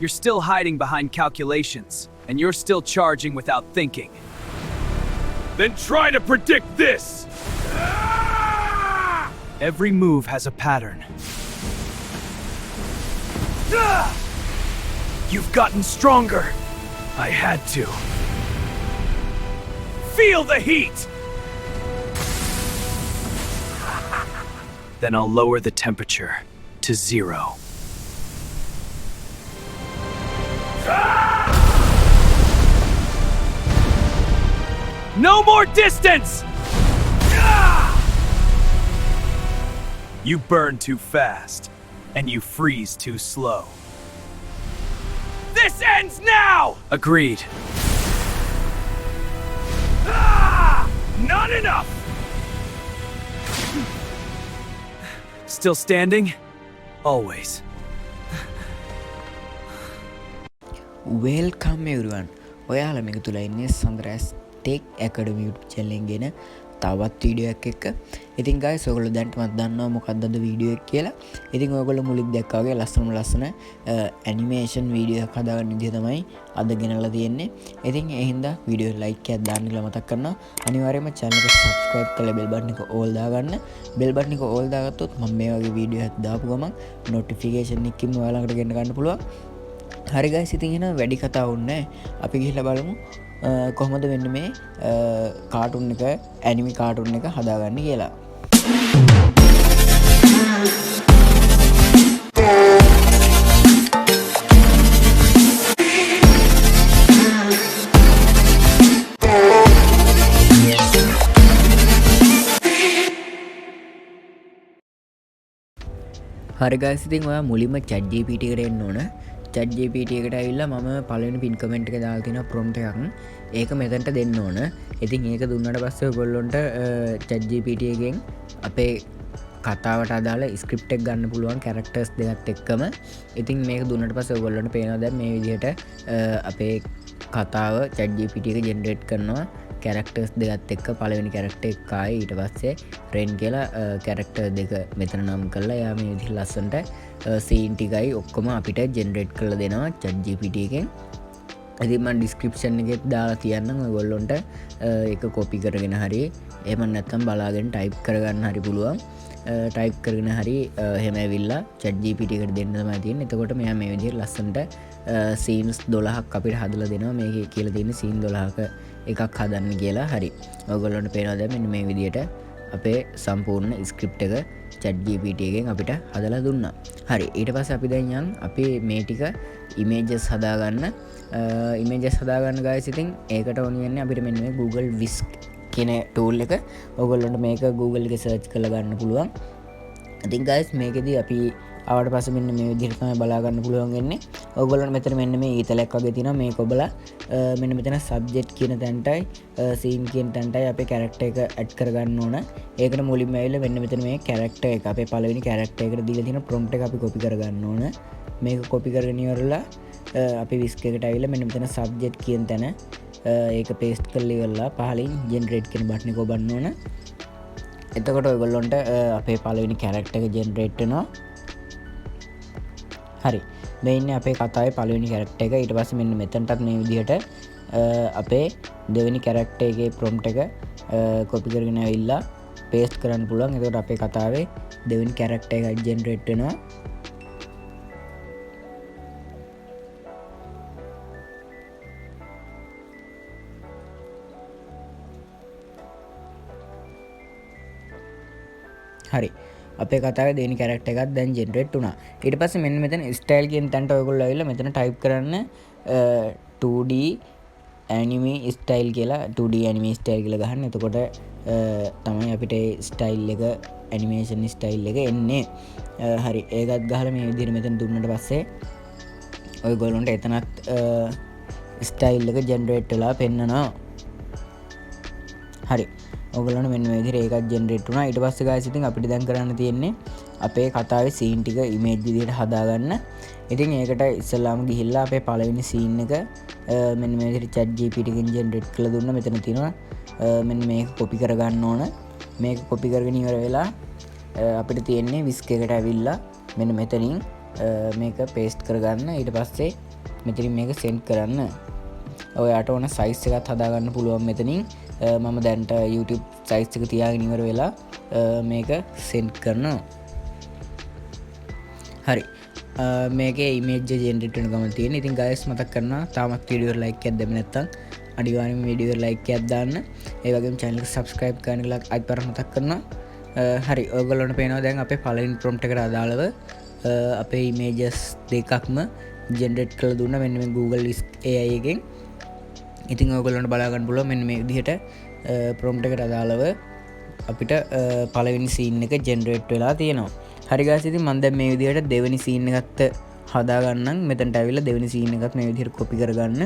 You're still hiding behind calculations, and you're still charging without thinking. Then try to predict this! Every move has a pattern. You've gotten stronger. I had to. Feel the heat! Then I'll lower the temperature to 0. No more distance! You burn too fast, and you freeze too slow. This ends now! Agreed. Not enough! Still standing? Always. Welcome everyone ඔයාලා මේක තුල ඉන්නේ Sandaras tech academy YouTube channel එකෙන් ගෙන තවත් video එකක් එක්ක. ඉතින් guys ඔයගොල්ලෝ දැන් මත් දන්නවා මොකක්ද අද වීඩියෝ එක කියලා. ඉතින් ඔයගොල්ලෝ මුලින් දැක්කා වගේ ලස්සන ඇනිමේෂන් වීඩියෝ එකක් හදාගන්න විදිය තමයි අද ගෙනල්ලා තියෙන්නේ. ඉතින් ඒ හින්දා වීඩියෝ ලයික් එකක් දාන්න කියලා මතක් කරනවා. අනිවාර්යයෙන්ම channel එක subscribe කරලා bell button එක all දාගන්න. bell button එක all දාගත්තොත් මම මේ වගේ වීඩියෝ එකක් දාපු ගමන් notification එකකින් ඔයාලා ළඟට ගෙන්න ගන්න පුළුවන්. හරි guys ඉතින් එහෙනම් වැඩි කතා වුන්නේ අපි ගිහිල්ලා බලමු කොහොමද වෙන්නේ මේ කාටුන් එක ඇනිමි කාටුන් එක හදාගන්නේ කියලා. හරි guys ඉතින් ඔයා මුලින්ම ChatGPT එකට එන්න ඕන. ChatGPT එකට ඇවිල්ලා මම පළවෙනි පින් කමෙන්ට් එක දාලා තියෙනවා prompt එකක්. ඒක මෙතනට දෙන්න ඕන. ඉතින් ඒක දුන්නාට පස්සේ ඔයගොල්ලන්ට ChatGPT එකෙන් අපේ කතාවට අදාළ ස්ක්‍රිප්ට් එක ගන්න පුළුවන් characters දෙකත් එක්කම. ඉතින් මේක දුන්නාට පස්සේ ඔයගොල්ලන්ට පේනවා දැන් මේ විදිහට අපේ කතාව ChatGPT එක generate කරනවා characters දෙකත් එක්ක. පළවෙනි character එක ආයි ඊට පස්සේ Ren කියලා character දෙක මෙතන නම් කරලා යා මේ විදිහට ලස්සනට scene ටිකයි ඔක්කොම අපිට generate කරලා දෙනවා ChatGPT එකෙන්. ඉතින් මම description එකේ දාලා තියන්නම් ඔයගොල්ලන්ට ඒක copy කරගෙන හරි එහෙම නැත්නම් බලාගෙන type කරගන්න හරි පුළුවන්. type කරගෙන හරි එහෙම ඇවිල්ලා ChatGPT එකට දෙන්න තමයි තියෙන්නේ. එතකොට මෙයා මේ විදිහට ලස්සනට scenes 12ක් අපිට හදලා දෙනවා. මේකේ කියලා තියෙන්නේ scene 12ක එකක් හදන්න කියලා. හරි. ඔයගොල්ලන්ට පේනවා දැන් මෙන්න මේ විදිහට අපේ සම්පූර්ණ ස්ක්‍රිප්ට් එක ChatGPT එකෙන් අපිට හදලා දුන්නා. හරි. ඊට පස්සේ අපි දැන් යන් අපි මේ ටික images හදාගන්න. images හදාගන්න guys ඉතින් ඒකට ඕන වෙන්නේ අපිට මෙන්න මේ Google Whisk කියන tool එක. ඔයගොල්ලන්ට මේක Google එකේ search කරලා ගන්න පුළුවන්. ඉතින් guys මේකෙදි අපි ආවට පස්සේ මෙන්න මේ විදිහට තමයි බලා ගන්න පුළුවන් වෙන්නේ. ඔයගොල්ලන්ට මෙතන මෙන්න මේ ඊතලයක් වගේ තියෙනවා. මේක ඔබලා මෙන්න මෙතන subject කියන තැනටයි scene කියන තැනටයි අපේ character එක add කරගන්න ඕන. ඒකට මුලින්ම ඇවිල්ලා මෙන්න මෙතන මේ character එක අපේ පළවෙනි character එකට දීලා තියෙන prompt එක අපි copy කරගන්න ඕන. මේක copy කරගෙන ඉවරලා අපි whisk එකට ඇවිල්ලා මෙන්න මෙතන subject කියන තැන ඒක paste කරලා ඉවරලා පහලින් generate කියන button එක ඔබන්න ඕන. එතකොට ඔයගොල්ලන්ට අපේ පළවෙනි character එක generate වෙනවා. හරි. මේ ඉන්නේ අපේ කතාවේ පළවෙනි character එක. ඊට පස්සේ මෙන්න මෙතනටත් මේ විදිහට අපේ දෙවෙනි character එකේ prompt එක copy කරගෙන ඇවිල්ලා paste කරන්න පුළුවන්. එතකොට අපේ කතාවේ දෙවෙනි character එක generate වෙනවා. හරි. අපේ කතාවේ දෙවෙනි character එකක් දැන් generate වුණා. ඊට පස්සේ මෙන්න මෙතන style කියන තැනට ඔයගොල්ලෝ ඇවිල්ලා මෙතන type කරන්න 2D anime style කියලා 2D anime style කියලා ගහන්න. එතකොට තමයි අපිට style එක animation style එක එන්නේ. හරි. ඒකත් ගහලා මේ විදිහට මෙතන දුන්නාට පස්සේ ඔයගොල්ලන්ට එතනත් style එක generate වෙලා පෙන්නනවා. හරි. ඔයගොල්ලන්ට මෙන්න මේ විදිහට ඒකත් generate වුණා. ඊට පස්සේ guys ඉතින් අපිට දැන් කරන්න තියෙන්නේ අපේ කතාවේ scene ටික image විදිහට හදාගන්න. ඉතින් ඒකට ඉස්සෙල්ලාම ගිහිල්ලා අපේ පළවෙනි scene එක මෙන්න මේ විදිහට ChatGPT එකෙන් generate කරලා දුන්නා. මෙතන තියෙනවා මෙන්න මේක copy කරගන්න ඕන. මේක copy කරගෙන ඉවර වෙලා අපිට තියෙන්නේ whisk එකට ඇවිල්ලා මෙන්න මෙතනින් මේක පේස්ට් කරගන්න. ඊට පස්සේ මෙතනින් මේක සෙන්ඩ් කරන්න. ඔයාට ඕන සයිස් එකත් හදාගන්න පුළුවන් මෙතනින්. මම දැන්ට YouTube සයිස් එක තියාගෙන ඉවර වෙලා මේක සෙන්ඩ් කරනවා. හරි, මේක ඉමේජ් ජෙනරේට් වෙන ගමන් තියෙන. ඉතින් guys මතක් කරනවා තාමත් වීඩියෝ ලයික් එකක් දෙන්න නැත්නම් අනිවාර්යෙන්ම වීඩියෝ ලයික් එකක් දාන්න. ඒ වගේම channel එක subscribe කරන්න කියලා අයිත් පාරක් මතක් කරනවා. හරි, ඔයගොල්ලන්ට පේනවා දැන් අපේ පළවෙනි prompt එකට අදාළව අපේ images දෙකක්ම ජෙනරේට් කරලා දුන්නා මෙන්න මේ Google AI එකෙන්. ඉතින් ඔයගොල්ලන්ට බලා ගන්න පුළුවන් මෙන්න මේ විදිහට prompt එකට අදාළව අපිට පළවෙනි scene එක ජෙනරේට් වෙලා තියෙනවා. හරි guys, ඉතින් මම දැන් මේ විදිහට දෙවෙනි scene එකත් හදා ගන්නම්. මෙතනට ඇවිල්ලා දෙවෙනි scene එකත් මේ විදිහට copy කරගන්න.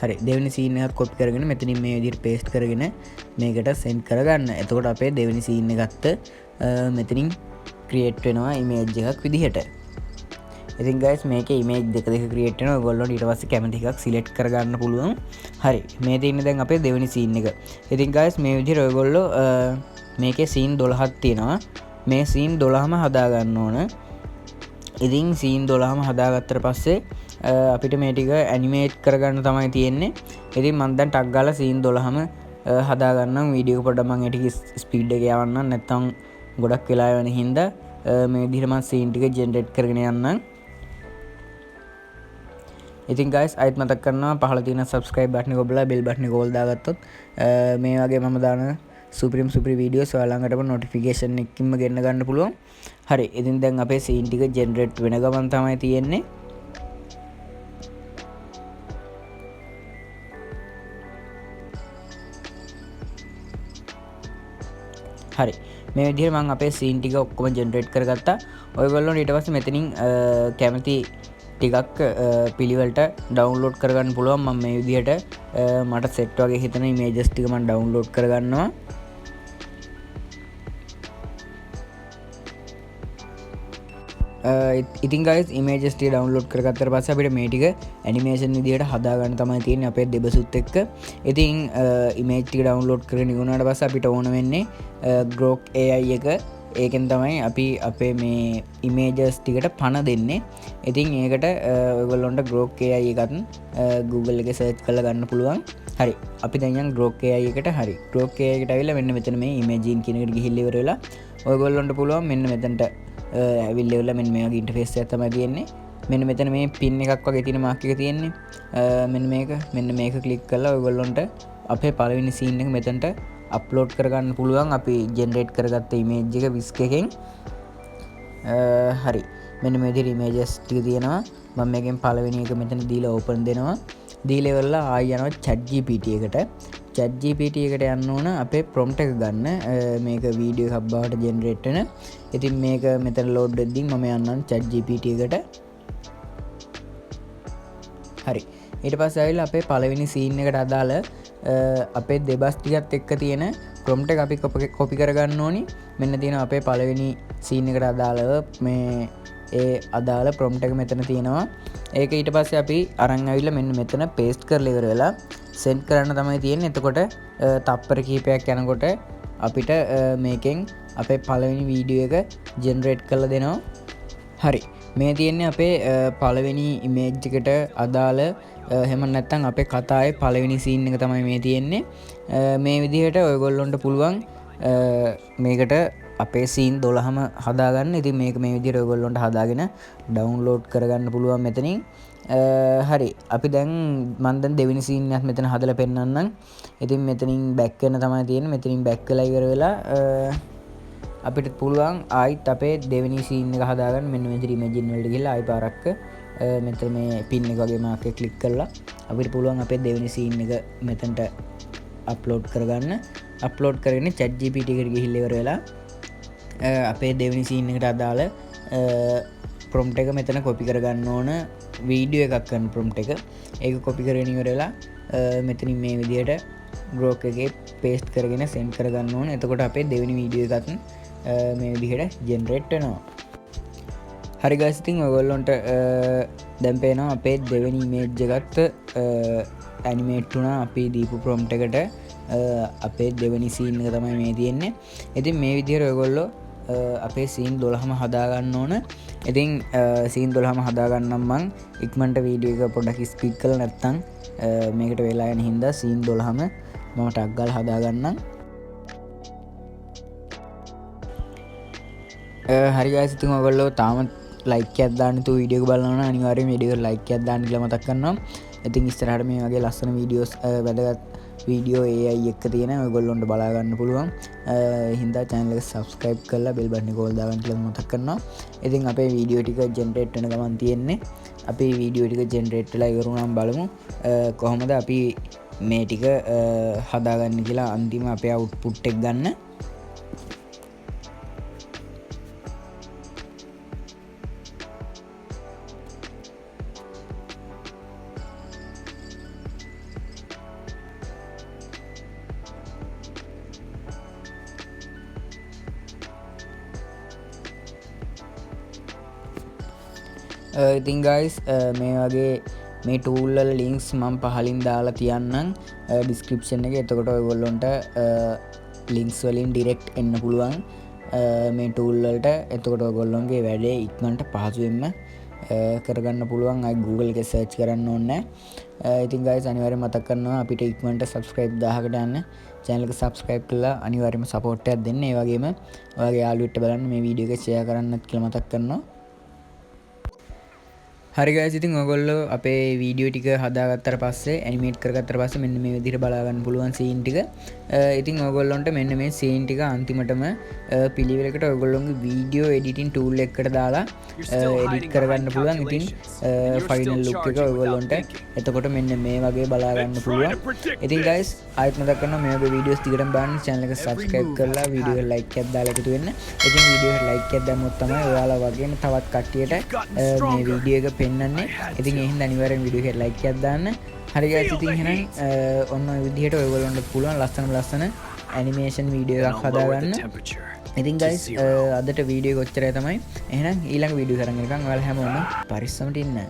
හරි, දෙවෙනි scene එකත් copy කරගෙන මෙතනින් මේ විදිහට paste කරගෙන මේකට send කරගන්න. එතකොට අපේ දෙවෙනි scene එකත් මෙතනින් create වෙනවා image එකක් විදිහට. ඉතින් guys මේකේ image දෙක create වෙනවා. ඔයගොල්ලෝ ඊට පස්සේ කැමති එකක් select කරගන්න පුළුවන්. හරි, මේ තියෙන්නේ දැන් අපේ දෙවෙනි scene එක. ඉතින් guys මේ විදිහට ඔයගොල්ලෝ මේකේ scene 12ක් තියෙනවා. මේ scene 12ම හදා ගන්න ඕන. ඉතින් scene 12ම හදාගත්තට පස්සේ අපිට මේ ටික animate කරගන්න තමයි තියෙන්නේ. ඉතින් මම දැන් ටක් ගාලා scene 12ම හදා ගන්නම්. වීඩියෝ එක පොඩ්ඩක් මම ඒක ස්පීඩ් එක යවන්නම්. නැත්නම් ගොඩක් වෙලා යන හින්දා මේ විදිහට මම scene ටික generate කරගෙන යන්නම්. ඉතින් guys අයිත් මතක් කරනවා පහළ තියෙන subscribe button එක ඔබලා bell button එක ඕල් දාගත්තොත් මේ වගේ මම දාන supreme videos ඔයාලඟටම notification එකකින්ම ගෙන්න ගන්න පුළුවන්. හරි, ඉතින් දැන් අපේ scene ටික generate වෙන ගමන් තමයි තියෙන්නේ. හරි, මේ විදිහට මම අපේ scene ටික ඔක්කොම generate කරගත්තා. ඔයගොල්ලෝ ඊට පස්සේ මෙතනින් කැමති ටිකක් පිළිවෙලට ඩවුන්ලෝඩ් කරගන්න පුළුවන්. මම මේ විදිහට මට සෙට් වගේ හිතන ඉමේජස් ටික මම ඩවුන්ලෝඩ් කරගන්නවා. ඉතින් guys images ටික ඩවුන්ලෝඩ් කරගත්තට පස්සේ අපිට මේ ටික ඇනිමේෂන් විදිහට හදා ගන්න තමයි තියෙන්නේ අපේ දෙබසුත් එක්ක. ඉතින් image ටික ඩවුන්ලෝඩ් කරගෙන ඉවරනාට පස්සේ අපිට ඕන වෙන්නේ Grok AI එක. ඒකෙන් තමයි අපි අපේ මේ images ටිකට පණ දෙන්නේ. ඉතින් ඒකට ඔයගොල්ලන්ට Grok AI එකත් Google එකේ search කරලා ගන්න පුළුවන්. හරි, අපි දැන් යන් Grok AI එකට. හරි, Grok AI එකට ඇවිල්ලා මෙන්න මෙතන මේ imaging කියන එකට ගිහිල්ලා ඉවර වෙලා ඔයගොල්ලන්ට පුළුවන් මෙන්න මෙතනට ඇවිල්ලා ඉවරලා මෙන්න මේ වගේ interface එකක් තමයි තියෙන්නේ. මෙන්න මෙතන මේ pin එකක් වගේ තියෙන mark එක තියෙන්නේ. මෙන්න මේක click කරලා ඔයගොල්ලන්ට අපේ පළවෙනි scene එක මෙතනට අප්ලෝඩ් කරගන්න පුළුවන්. අපි ජෙනරේට් කරගත්ත ඉමේජ් එක විස්ක් එකෙන්. හරි, මෙන්න මේ විදිහට ඉමේජස් ටික තියෙනවා. මම මේකෙන් පළවෙනි එක මෙතන දීලා ඕපන් දෙනවා. දීලා ඉවරලා ආයෙ යනවා ChatGPT එකට. ChatGPT එකට යන්න ඕන අපේ prompt එක ගන්න. මේක වීඩියෝ එකක් බවට ජෙනරේට් වෙන. ඉතින් මේක මෙතන ලෝඩ් වෙද්දී මම යන්නම් ChatGPT එකට. හරි, ඊට පස්සේ ආවිල්ලා අපේ පළවෙනි scene එකට අදාළ අපේ දෙබස් ටිකත් එක්ක තියෙන prompt එක අපි copy කරගන්න ඕනි. මෙන්න තියෙන අපේ පළවෙනි scene එකට අදාළව මේ ඒ අදාළ prompt එක මෙතන තියෙනවා. ඒක ඊට පස්සේ අපි අරන් ආවිල්ලා මෙන්න මෙතන paste කරලා ඉවර වෙලා send කරන්න තමයි තියෙන්නේ. එතකොට තප්පර කිහිපයක් යනකොට අපිට මේකෙන් අපේ පළවෙනි වීඩියෝ එක generate කරලා දෙනවා. හරි, මේ තියෙන්නේ අපේ පළවෙනි image එකට අදාළ එහෙම නැත්නම් අපේ කතාවේ පළවෙනි scene එක තමයි මේ තියෙන්නේ. මේ විදිහට ඔයගොල්ලන්ට පුළුවන් මේකට අපේ scene 12ම හදාගන්න. ඉතින් මේක මේ විදිහට ඔයගොල්ලන්ට හදාගෙන download කරගන්න පුළුවන් මෙතනින්. හරි, අපි දැන් මම දැන් දෙවෙනි scene එකත් මෙතන හදලා පෙන්නන්නම්. ඉතින් මෙතනින් back වෙන්න තමයි තියෙන්නේ. මෙතනින් back වෙලා ඉවර වෙලා අපිට පුළුවන් ආයිත් අපේ දෙවෙනි scene එක හදාගන්න. මෙන්න මේ විදිහට imagine වලට ගිහලා ආයි පාරක් මෙතන මේ pin එක වගේ මාක් එක ක්ලික් කරලා අපිට පුළුවන් අපේ දෙවෙනි scene එක මෙතනට අප්ලෝඩ් කරගන්න. අප්ලෝඩ් කරගෙන ChatGPT එකට ගිහිල්ලා ඉවර වෙලා අපේ දෙවෙනි scene එකට අදාළ prompt එක මෙතන copy කරගන්න ඕන. වීඩියෝ එකක් කරන prompt එක. ඒක copy කරගෙන ඉවර වෙලා මෙතනින් මේ විදිහට Grok එකේ paste කරගෙන send කරගන්න ඕන. එතකොට අපේ දෙවෙනි වීඩියෝ එකත් මේ විදිහට generate වෙනවා. හරි guys, ඉතින් ඔයගොල්ලන්ට දැන් පේනවා අපේ දෙවෙනි image එකත් animate වුණා අපි දීපු prompt එකට. අපේ දෙවනි සීන් එක තමයි මේ තියෙන්නේ. ඉතින් මේ විදිහට ඔයගොල්ලෝ අපේ සීන් 12ම හදාගන්න ඕන. ඉතින් සීන් 12ම හදාගන්නම් මං ඉක්මනට වීඩියෝ එක පොඩ්ඩක් ස්පීඩ් කරලා නැත්තම් මේකට වෙලා යන හින්දා සීන් 12ම මම ටක් ගාලා හදාගන්නම්. හරි guys, ඉතින් ඔයගොල්ලෝ තාම ලයික් එකක් දාන්න තු වීඩියෝ එක බලනවා නම් අනිවාර්යයෙන් වීඩියෝ එකට ලයික් එකක් දාන්න කියලා මතක් කරනවා. ඉතින් ඉස්සරහට මේ වගේ ලස්සන වීඩියෝස් වැදගත් වීඩියෝ AI එක තියෙන ඔයගොල්ලොන්ට බලා ගන්න පුළුවන්. හින්දා channel එක subscribe කරලා bell button එක ඕල් දාගන්න කියලා මතක් කරනවා. ඉතින් අපේ වීඩියෝ ටික generate වෙන ගමන් තියෙන්නේ. අපේ වීඩියෝ ටික generate වෙලා ඉවර වුණාම බලමු කොහොමද අපි මේ ටික හදාගන්න කියලා අන්තිම අපේ output එක ගන්න. ඉතින් guys, මේ වගේ මේ tool වල links මම පහලින් දාලා තියන්නම් description එකේ. එතකොට ඔයගොල්ලන්ට links වලින් direct එන්න පුළුවන් මේ tool වලට. එතකොට ඔයගොල්ලන්ගේ වැඩේ ඉක්මනට පහසුවෙන්ම කරගන්න පුළුවන්. අය Google එකේ search කරන්න ඕනේ නැහැ. ඉතින් guys, අනිවාර්යයෙන් මතක් කරනවා අපිට ඉක්මනට subscribe 1000කට යන්න channel එක subscribe කරලා අනිවාර්යයෙන්ම support එකක් දෙන්න. ඒ වගේම ඔයාගේ යාළුවෙක්ට බලන්න මේ වීඩියෝ එක share කරන්නත් කියලා මතක් කරනවා. හරි guys, ඉතින් ඔයගොල්ලෝ අපේ වීඩියෝ ටික හදාගත්තට පස්සේ ඇනිමේට් කරගත්තට පස්සේ මෙන්න මේ විදිහට බලා ගන්න පුළුවන් සීන් ටික. ඉතින් ඔයගොල්ලන්ට මෙන්න මේ සීන් ටික අන්තිමටම පිළිවෙලකට ඔයගොල්ලෝගේ වීඩියෝ එඩිටින් tool එකකට දාලා එඩිට් කරගන්න පුළුවන්. ඉතින් ෆයිනල් ලුක් එක ඔයගොල්ලන්ට එතකොට මෙන්න මේ වගේ බලා ගන්න පුළුවන්. ඉතින් guys, ආයෙත් මතක් කරනවා මේ වගේ වීඩියෝස් ටිකටම බලන්න channel එක subscribe කරලා වීඩියෝ එක like එකක් දාලා එකතු වෙන්න. ඉතින් වීඩියෝ එක like එකක් දැම්මොත් තමයි ඔයාලා වගේම තවත් කට්ටියට මේ වීඩියෝ එක පෙන්වන්නේ. ඉතින් ඒ හින්දා අනිවාර්යෙන් වීඩියෝ එකට like එකක් දාන්න. හරි guys, ඉතින් එහෙනම් ඔන්න ඔය විදිහට ඔයගොල්ලන්ට පුළුවන් ලස්සන ඇනිමේෂන් වීඩියෝ එකක් හදාගන්න. ඉතින් guys, අදට වීඩියෝ එක ඔච්චරයි තමයි. එහෙනම් ඊළඟ වීඩියෝ කරන් එනකන් ඔයාලා හැමෝම පරිස්සමට ඉන්න.